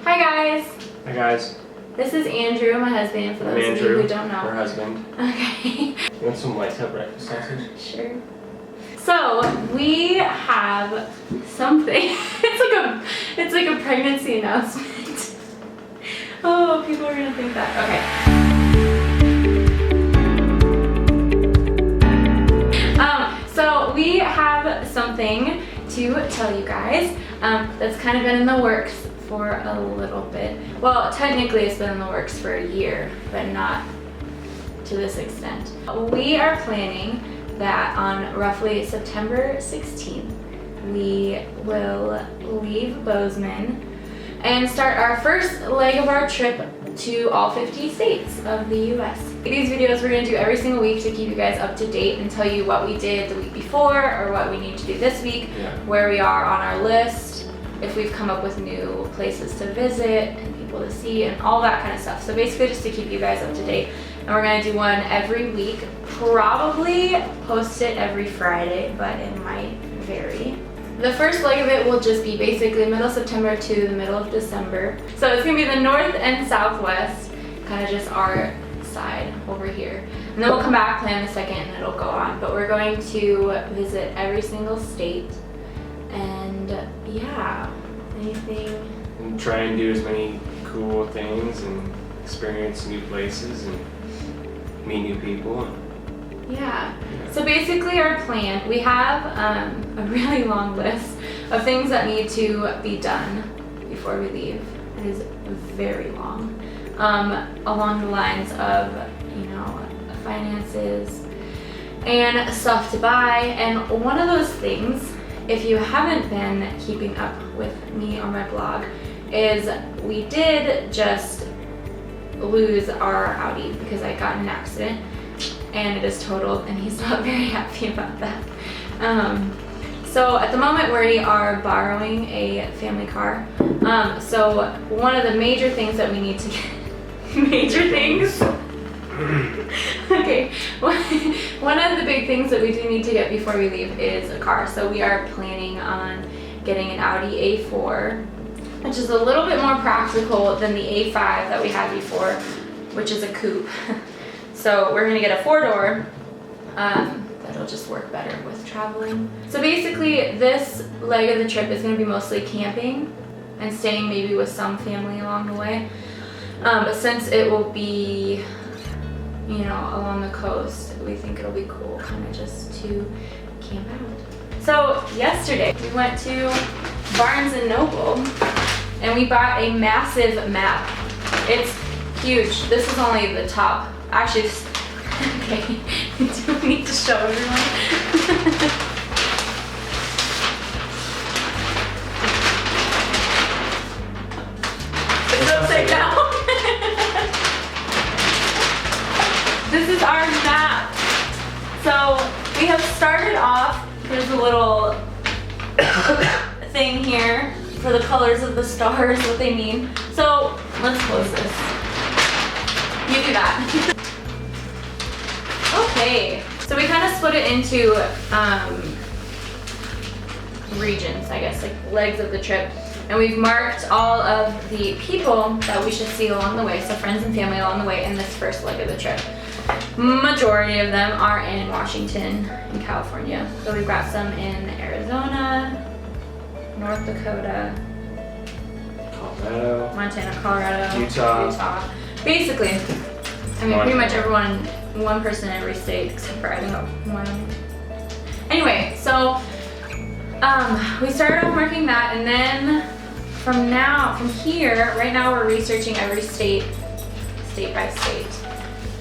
Hi guys. Hi guys. This is Andrew, my husband, for those of you who don't know. Her husband. Okay. You want some whitetail breakfast sausage? Sure. So we have something. It's like a pregnancy announcement. Oh, people are gonna think that. Okay. So we have something to tell you guys that's kind of been in the works for a little bit. Well, technically it's been in the works for a year, but not to this extent. We are planning that on roughly September 16th, we will leave Bozeman and start our first leg of our trip to all 50 states of the US. These videos we're gonna do every single week to keep you guys up to date and tell you what we did the week before or what we need to do this week, where we are on our list, if we've come up with new places to visit and people to see and all that kind of stuff. So basically just to keep you guys up to date. And we're gonna do one every week, probably post it every Friday, but it might vary. The first leg of it will just be basically middle September to the middle of December. So it's gonna be the north and southwest, kind of just our side over here. And then we'll come back, plan the second, and it'll go on. But we're going to visit every single state. And yeah, anything? And try and do as many cool things and experience new places and meet new people. Yeah. So basically our plan, we have a really long list of things that need to be done before we leave. It is very long. Along the lines of, you know, finances and stuff to buy. And one of those things, if you haven't been keeping up with me on my blog, is we did just lose our Audi because I got in an accident and it is totaled and he's not very happy about that. So at the moment we are borrowing a family car. So one of the major things that we need to get, major things? Okay, one of the big things that we do need to get before we leave is a car. So we are planning on getting an Audi A4, which is a little bit more practical than the A5 that we had before, which is a coupe. So we're gonna get a 4-door that'll just work better with traveling. So basically this leg of the trip is gonna be mostly camping and staying maybe with some family along the way. But since it will be, you know, along the coast, we think it'll be cool kind of just to camp out. So yesterday we went to Barnes & Noble and we bought a massive map. It's huge. This is only the top. Actually, okay, do we need to show everyone? It's upside down. This is our map. So we have started off, there's a little thing here for the colors of the stars, what they mean. So let's close this. You do that. Okay, so we kind of split it into regions, I guess, like legs of the trip. And we've marked all of the people that we should see along the way, so friends and family along the way in this first leg of the trip. Majority of them are in Washington and California. So we've got some in Arizona, North Dakota, Colorado, Montana, Colorado, Utah. Basically, I mean, pretty much everyone, one person in every state except for Idaho. Anyway, so we started off marking that, and then from here, right now we're researching every state by state.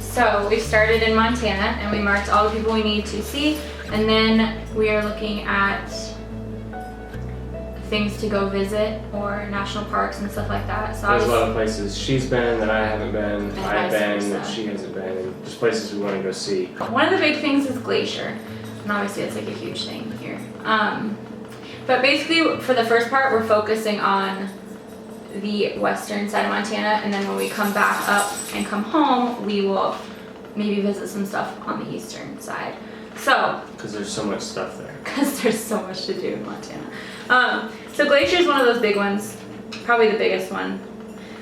So we started in Montana and we marked all the people we need to see, and then we are looking at things to go visit or national parks and stuff like that. So there's a lot of places she's been that I haven't been, I've been that she hasn't been, and just places we want to go see. One of the big things is Glacier, and obviously it's like a huge thing here. But basically for the first part we're focusing on the western side of Montana, and then when we come back up and come home, we will maybe visit some stuff on the eastern side. So, because there's so much stuff there. Because there's so much to do in Montana. So Glacier is one of those big ones, probably the biggest one.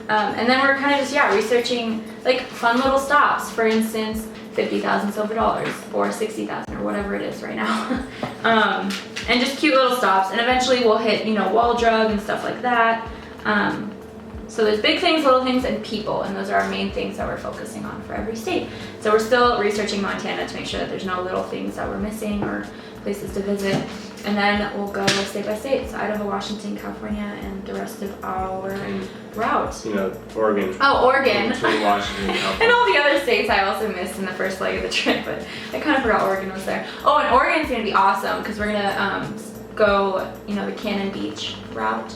And then we're kind of just, researching like fun little stops. For instance, 50,000 silver dollars or 60,000 or whatever it is right now. And just cute little stops. And eventually we'll hit, wall drug and stuff like that. So there's big things, little things, and people, and those are our main things that we're focusing on for every state. So we're still researching Montana to make sure that there's no little things that we're missing or places to visit. And then we'll go state by state, so Idaho, Washington, California, and the rest of our route. Oregon. Oh, Oregon. Between Washington and California. And all the other states I also missed in the first leg of the trip, but I kind of forgot Oregon was there. Oh, and Oregon's gonna be awesome because we're gonna go, the Cannon Beach route,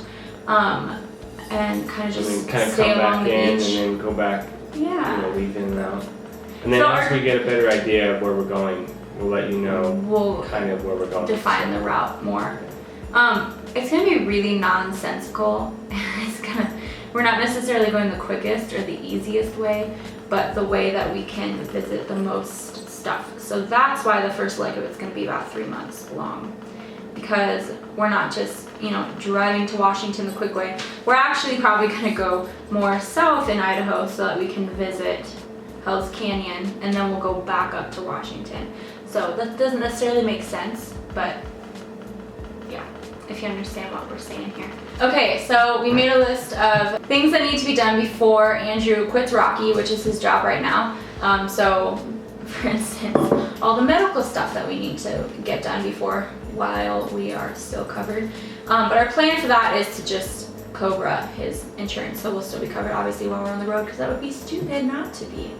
and kind of just stay along the beach. And then go back. Yeah. Leave in and out. And then once we get a better idea of where we're going, we'll let you know kind of where we're going. Define the route more. It's gonna be really nonsensical. We're not necessarily going the quickest or the easiest way, but the way that we can visit the most stuff. So that's why the first leg of it's gonna be about 3 months long, because we're not just, driving to Washington the quick way. We're actually probably gonna go more south in Idaho so that we can visit Hell's Canyon, and then we'll go back up to Washington. So that doesn't necessarily make sense, but yeah, if you understand what we're saying here. Okay, so we made a list of things that need to be done before Andrew quits Rocky, which is his job right now. So, for instance, all the medical stuff that we need to get done while we are still covered. But our plan for that is to just Cobra his insurance, so we'll still be covered obviously while we're on the road, because that would be stupid not to be.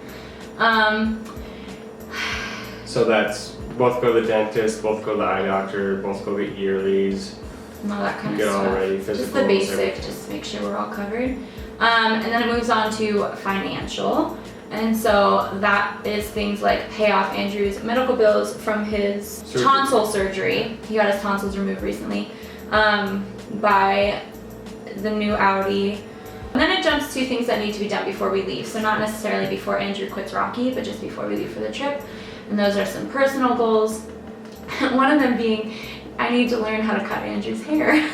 So that's both go to the dentist, both go to the eye doctor, both go get yearlies. And all that kind of Get stuff. all ready, Just the basic, just to make sure we're all covered. And then it moves on to financial. And so that is things like pay off Andrew's medical bills from his tonsil surgery. He got his tonsils removed recently. Buy the new Audi. And then it jumps to things that need to be done before we leave. So not necessarily before Andrew quits Rocky, but just before we leave for the trip. And those are some personal goals. One of them being, I need to learn how to cut Andrew's hair.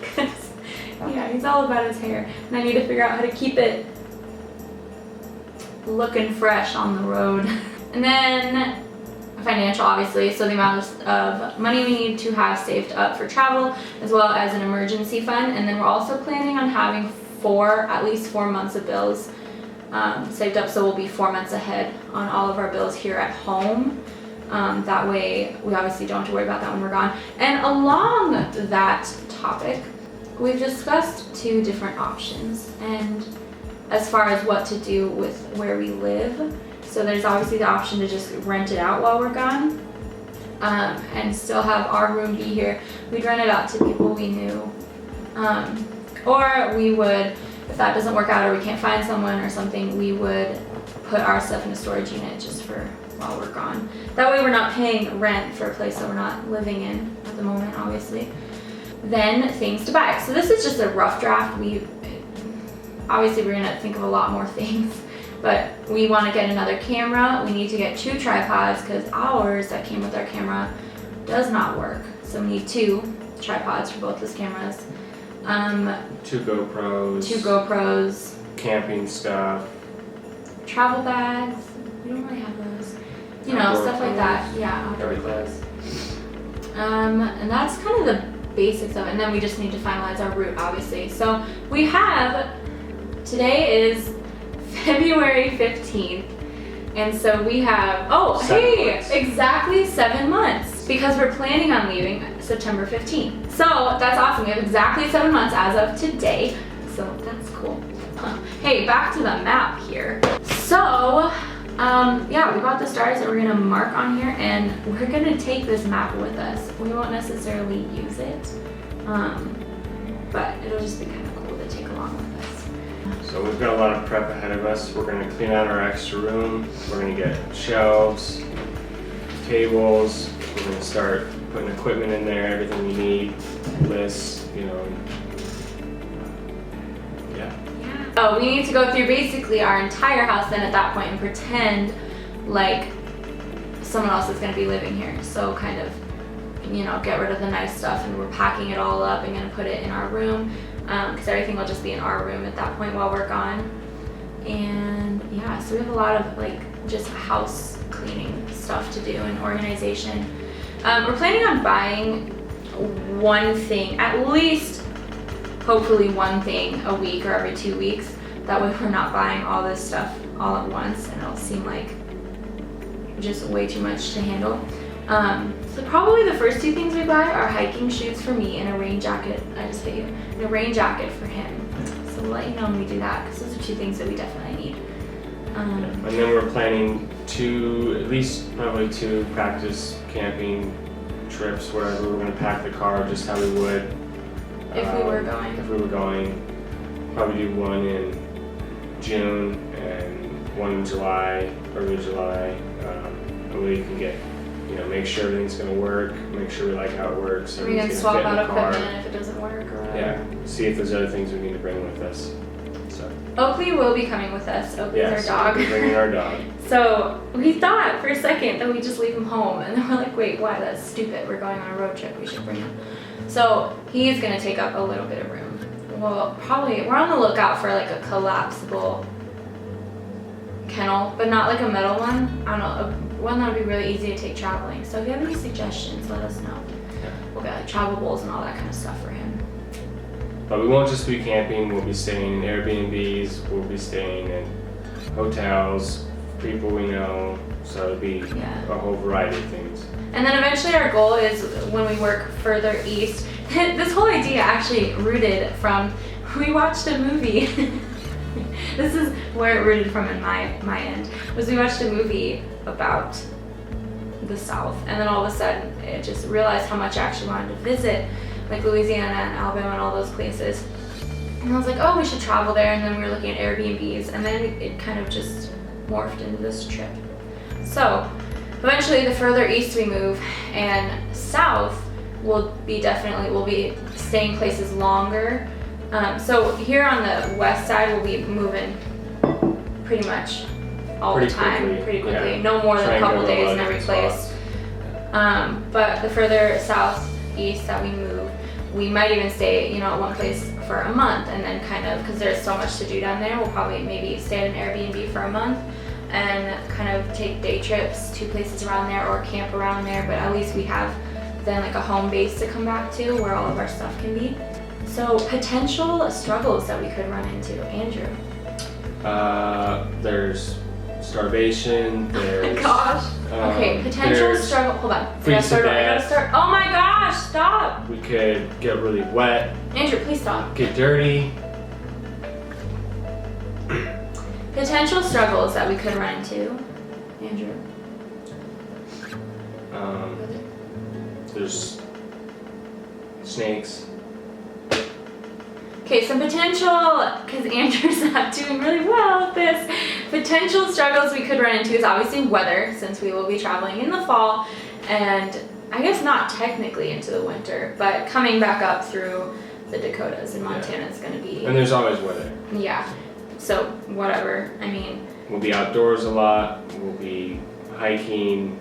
Because, he's all about his hair. And I need to figure out how to keep it looking fresh on the road. And then financial, obviously, so the amount of money we need to have saved up for travel, as well as an emergency fund. And then we're also planning on having at least 4 months of bills saved up, so we'll be 4 months ahead on all of our bills here at home. That way we obviously don't have to worry about that when we're gone. And along that topic, we've discussed 2 different options, and as far as what to do with where we live. So there's obviously the option to just rent it out while we're gone, and still have our room be here. We'd rent it out to people we knew, or we would, if that doesn't work out or we can't find someone or something, we would put our stuff in a storage unit just for while we're gone. That way we're not paying rent for a place that we're not living in at the moment, obviously. Then things to buy. So this is just a rough draft. Obviously we're gonna think of a lot more things, but we wanna get another camera. We need to get 2 tripods because ours that came with our camera does not work. So we need 2 tripods for both those cameras. 2 GoPros. 2 GoPros. Camping stuff. Travel bags. We don't really have those. Outdoor Stuff like that. Yeah, outdoor clothes. And that's kind of the basics of it. And then we just need to finalize our route, obviously. So we have, today is February 15th. And so we have, exactly 7 months. Because we're planning on leaving September 15th. So that's awesome. We have exactly 7 months as of today. So that's cool. Hey, back to the map here. So, we got the stars that we're gonna mark on here, and we're gonna take this map with us. We won't necessarily use it, but it'll just be kind of cool to take along with us. So we've got a lot of prep ahead of us. We're gonna clean out our extra room. We're gonna get shelves, tables. We're gonna start putting equipment in there, everything we need, lists, Oh, we need to go through basically our entire house then at that point and pretend like someone else is going to be living here. So kind of, get rid of the nice stuff, and we're packing it all up and going to put it in our room. because everything will just be in our room at that point while we're gone. And yeah, so we have a lot of like just house cleaning stuff to do and organization. We're planning on buying one thing, at least hopefully one thing a week or every 2 weeks. That way we're not buying all this stuff all at once and it'll seem like just way too much to handle. So probably the first 2 things we buy are hiking shoes for me and a rain jacket, I just hit you, and a rain jacket for him. So we'll let you know when we do that, because those are 2 things that we definitely need. And then we're planning at least probably 2 practice camping trips, wherever we're gonna pack the car just how we would. If we were going. If we were going, probably do one in June and one in July, early July. That way you can get, make sure everything's gonna work, make sure we like how it works. We can swap out equipment if it doesn't work or whatever. Yeah, see if there's other things we need to bring with us. So. Oakley will be coming with us. Oakley's our dog. We're bringing our dog. So we thought for a second that we just leave him home, and then we're like, wait, why? That's stupid. We're going on a road trip. We should bring him. So he's gonna take up a little bit of room. Well, probably we're on the lookout for like a collapsible kennel, but not like a metal one. I don't know, one that would be really easy to take traveling. So if you have any suggestions, let us know. Yeah. We'll get like travel bowls and all that kind of stuff for him. But we won't just be camping. We'll be staying in Airbnbs. We'll be staying in hotels, people we know. So it'll be a whole variety of things. And then eventually our goal is when we work further east. This whole idea actually rooted from, we watched a movie. This is where it rooted from in my end, was we watched a movie about the South, and then all of a sudden I just realized how much I actually wanted to visit, like Louisiana and Alabama and all those places. And I was like, oh, we should travel there, and then we were looking at Airbnbs, and then it kind of just morphed into this trip. So eventually the further east we move and south, we'll be staying places longer. So here on the west side, we'll be moving pretty much pretty quickly. Yeah. No more than a couple days in every place. But the further southeast that we move, we might even stay, at one place for a month, and then kind of, because there's so much to do down there, we'll probably maybe stay at an Airbnb for a month and kind of take day trips to places around there or camp around there, but at least we have then like a home base to come back to where all of our stuff can be. So potential struggles that we could run into, Andrew. There's starvation, there's... Oh my gosh. Okay, potential struggle, hold on. I gotta start. Oh my gosh, stop. We could get really wet. Andrew, please stop. Get dirty. Potential struggles that we could run into, Andrew. There's snakes. Okay, some potential, because Andrew's not doing really well at this, potential struggles we could run into is obviously weather, since we will be traveling in the fall, and I guess not technically into the winter, but coming back up through the Dakotas and Montana is going to be... And there's always weather. Yeah, so whatever, I mean... We'll be outdoors a lot, we'll be hiking,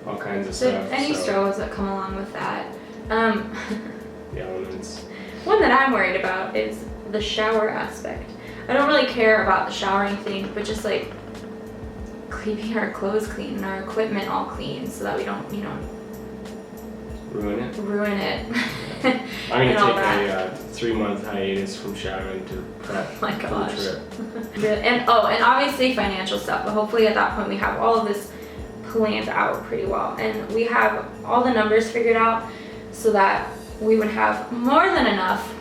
all kinds of stuff. Any struggles that come along with that. The elements. One that I'm worried about is the shower aspect. I don't really care about the showering thing, but just like keeping our clothes clean and our equipment all clean so that we don't, ruin it. I'm gonna take a 3-month hiatus from showering to prep for the trip. And obviously financial stuff, but hopefully at that point we have all of this planned out pretty well, and we have all the numbers figured out so that we would have more than enough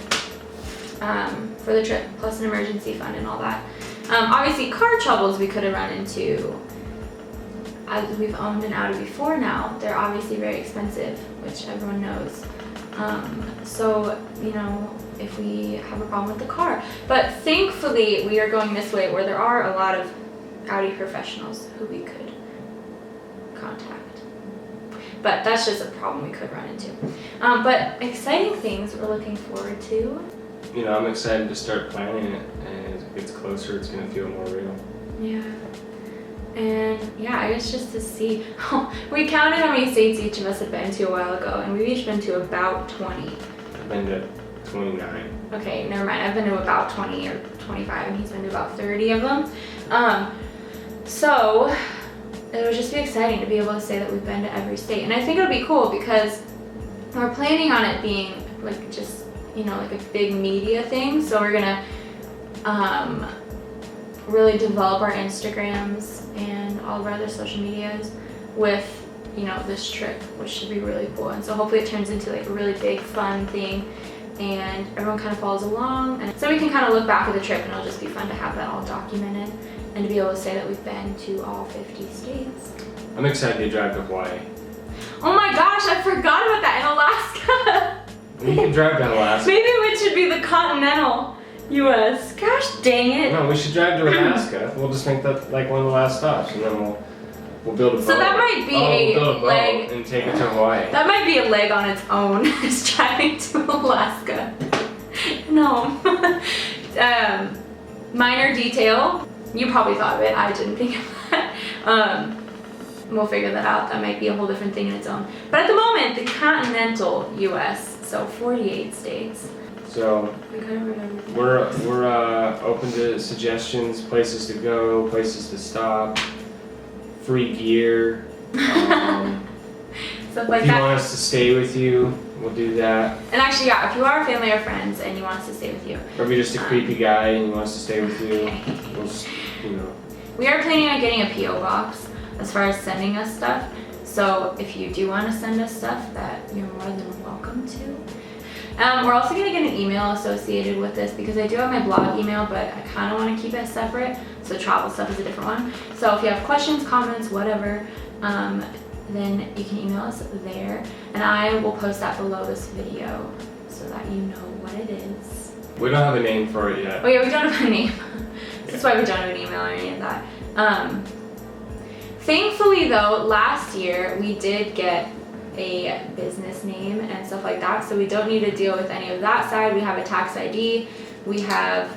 for the trip, plus an emergency fund and all that. Obviously car troubles we could have run into. As we've owned an Audi before now, they're obviously very expensive, which everyone knows. So, if we have a problem with the car. But thankfully, we are going this way where there are a lot of Audi professionals who we could contact. But that's just a problem we could run into. But exciting things we're looking forward to. I'm excited to start planning it, and as it gets closer, it's going to feel more real. Yeah. And yeah, I guess just to see. We counted how many states each of us had been to a while ago, and we've each been to about 20. I've been to 29. Okay, never mind. I've been to about 20 or 25, and he's been to about 30 of them. So it would just be exciting to be able to say that we've been to every state. And I think it would be cool because we're planning on it being like just, you know, like a big media thing. So we're gonna really develop our Instagrams and all of our other social medias with, you know, this trip, which should be really cool. And so hopefully it turns into like a really big fun thing and everyone kind of follows along. And so we can kind of look back at the trip and it'll just be fun to have that all documented and to be able to say that we've been to all 50 states. I'm excited to drive to Hawaii. Oh my gosh, I forgot about that, in Alaska. You can drive to Alaska. Maybe it should be the continental US. Gosh dang it. No, we should drive to Alaska. We'll just make that like one of the last stops, and then we'll build a boat. So that might be we'll build a boat leg. and take it to Hawaii. That might be a leg on its own, is driving to Alaska. No. Minor detail. You probably thought of it. I didn't think of that. We'll figure that out. That might be a whole different thing in its own. But at the moment, the continental US, so 48 states. So We covered everything. we're open to suggestions, places to go, places to stop, free gear. Stuff like If you that. want us to stay with you, we'll do that. And actually, yeah, if you are family or friends and you want us to stay with you, Or if you're just a creepy guy and you want us to stay with you, we'll just, you know. we are planning on getting a P.O. box as far as sending us stuff. So if you do want to send us stuff, that you're more than welcome to. We're also going to get an email associated with this because I do have my blog email, but I kind of want to keep it separate. So travel stuff is a different one. So if you have questions, comments, whatever, then you can email us there. And I will post that below this video so that you know what it is. We don't have a name for it yet. Oh yeah, we don't have a name. That's why we don't have an email or any of that. Thankfully though, last year we did get a business name and stuff like that, so we don't need to deal with any of that side. We have a tax ID, we have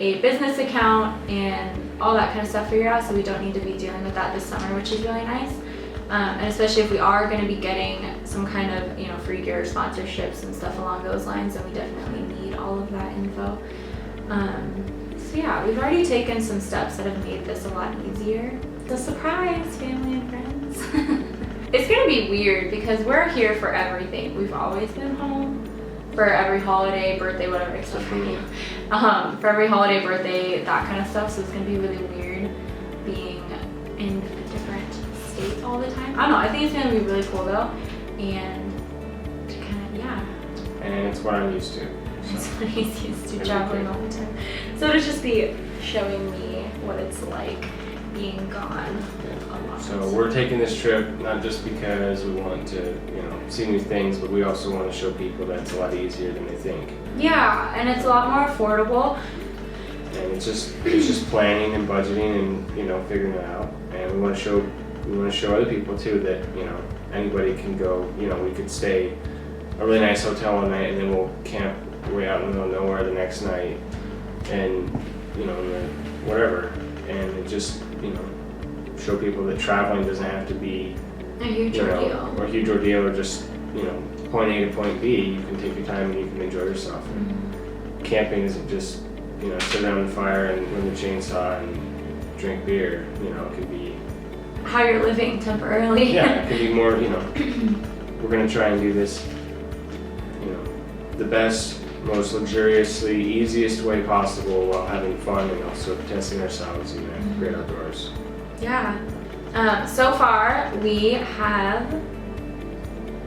a business account and all that kind of stuff figured out, so we don't need to be dealing with that this summer, which is really nice. And especially if we are going to be getting some kind of, you know, free gear sponsorships and stuff along those lines, then we definitely need all of that info. So yeah, we've already taken some steps that have made this a lot easier. The surprise, family and friends. It's gonna be weird because we're here for everything. We've always been home for every holiday, birthday, whatever, except for me. For every holiday, birthday, that kind of stuff. So it's gonna be really weird being in a different state all the time. I don't know, I think it's gonna be really cool though. And to kind of, yeah. And it's what I'm used to. That's what he's used to, traveling all the time. So it'll just be showing me what it's like being gone a lot. So we're taking this trip not just because we want to, you know, see new things, but we also want to show people that it's a lot easier than they think. Yeah, and it's a lot more affordable. And it's just planning and budgeting and, you know, figuring it out. And we want to show other people too that, you know, anybody can go. You know, we could stay a really nice hotel one night and then we'll camp way out in the middle of nowhere the next night, and you know, whatever. And it just, you know, show people that traveling doesn't have to be A huge you know, ordeal. or a huge ordeal, or just, you know, point A to point B. You can take your time and you can enjoy yourself. Mm-hmm. Camping isn't just, you know, sit around the fire and run the chainsaw and drink beer. You know, it could be How you're living temporarily. yeah, it could be more, you know, we're gonna try and do this, you know, the best, most luxuriously, easiest way possible while having fun and also testing ourselves in the great outdoors. Yeah. So far, we have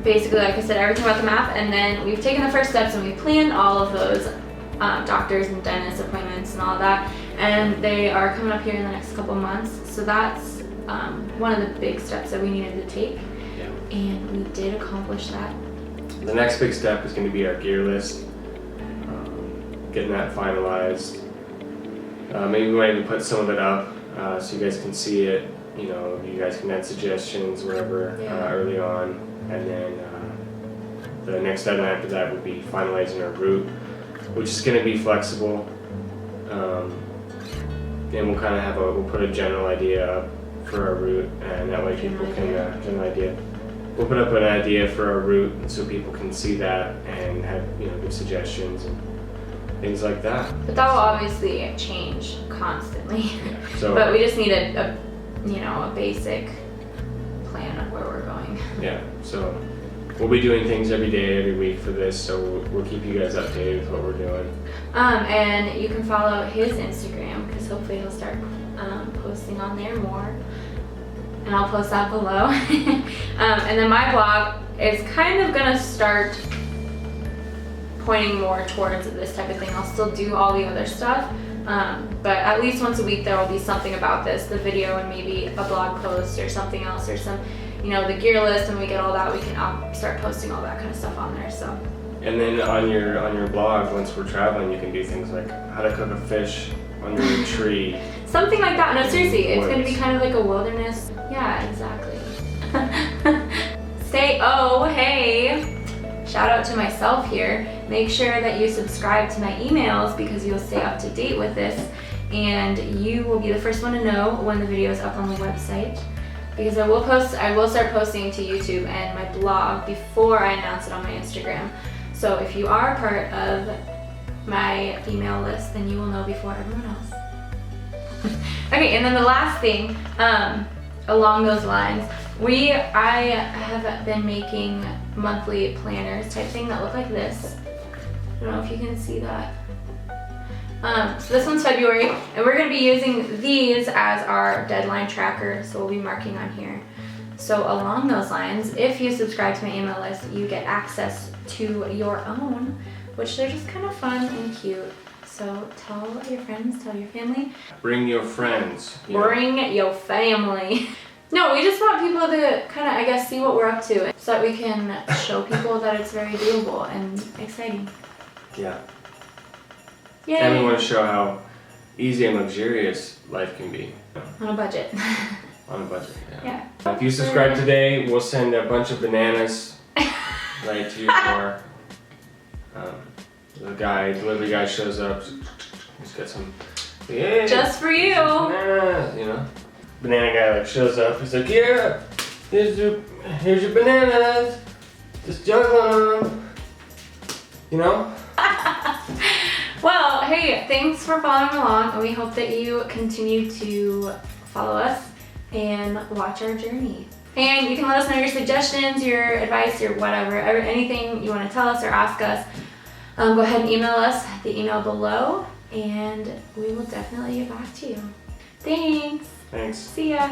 basically, like I said, everything about the map, and then we've taken the first steps and we planned all of those doctors and dentist appointments and all that, and they are coming up here in the next couple months. So that's one of the big steps that we needed to take, Yeah. and we did accomplish that. The next big step is going to be our gear list, getting that finalized. Maybe we might even put some of it up so you guys can see it. You know, you guys can add suggestions, whatever, early on. And then the next item after that would be finalizing our route, which is going to be flexible. And we'll kind of have we'll put a general idea up for our route, and that way people can, general idea. we'll put up an idea for our route so people can see that and have, you know, good suggestions and things like that. But that will obviously change constantly. Yeah. So, but we just need a you know, a basic plan of where we're going. yeah, so we'll be doing things every day, every week for this, so we'll keep you guys updated with what we're doing. And you can follow his Instagram because hopefully he'll start posting on there more. And I'll post that below. And then my blog is kind of gonna start pointing more towards this type of thing. I'll still do all the other stuff, but at least once a week there will be something about this, the video and maybe a blog post or something else or some, you know, the gear list. When we get all that, I'll start posting all that kind of stuff on there. So. And then on your blog, once we're traveling, you can do things like how to cook a fish under a tree. Something like that. No, seriously, it's Woods. gonna be kind of like a wilderness. Yeah, exactly. Hey. Shout out to myself here. Make sure that you subscribe to my emails because you'll stay up to date with this and you will be the first one to know when the video is up on the website. Because I will start posting to YouTube and my blog before I announce it on my Instagram. So if you are part of my email list, then you will know before everyone else. Okay, and then the last thing, along those lines, I have been making monthly planners type thing that look like this. I don't know if you can see that. So this one's February, and we're gonna be using these as our deadline tracker, so we'll be marking on here. So along those lines, if you subscribe to my email list, you get access to your own, which they're just kind of fun and cute. So tell your friends, tell your family. Bring your friends. You know? Bring your family. No, we just want people to kind of, I guess, see what we're up to so that we can show people that it's very doable and exciting. Yeah. Yay! And we want to show how easy and luxurious life can be. On a budget. On a budget, Yeah. If you subscribe today, we'll send a bunch of bananas right to your door. The delivery guy shows up, he's got some, yeah, Just for you. bananas, you know. Banana guy like shows up, he's like, yeah, here's your bananas, just juggle them, you know? Well, hey, thanks for following along, and we hope that you continue to follow us and watch our journey. And you can let us know your suggestions, your advice, your whatever, anything you want to tell us or ask us. Go ahead and email us at the email below, and we will definitely get back to you. Thanks. Thanks. See ya.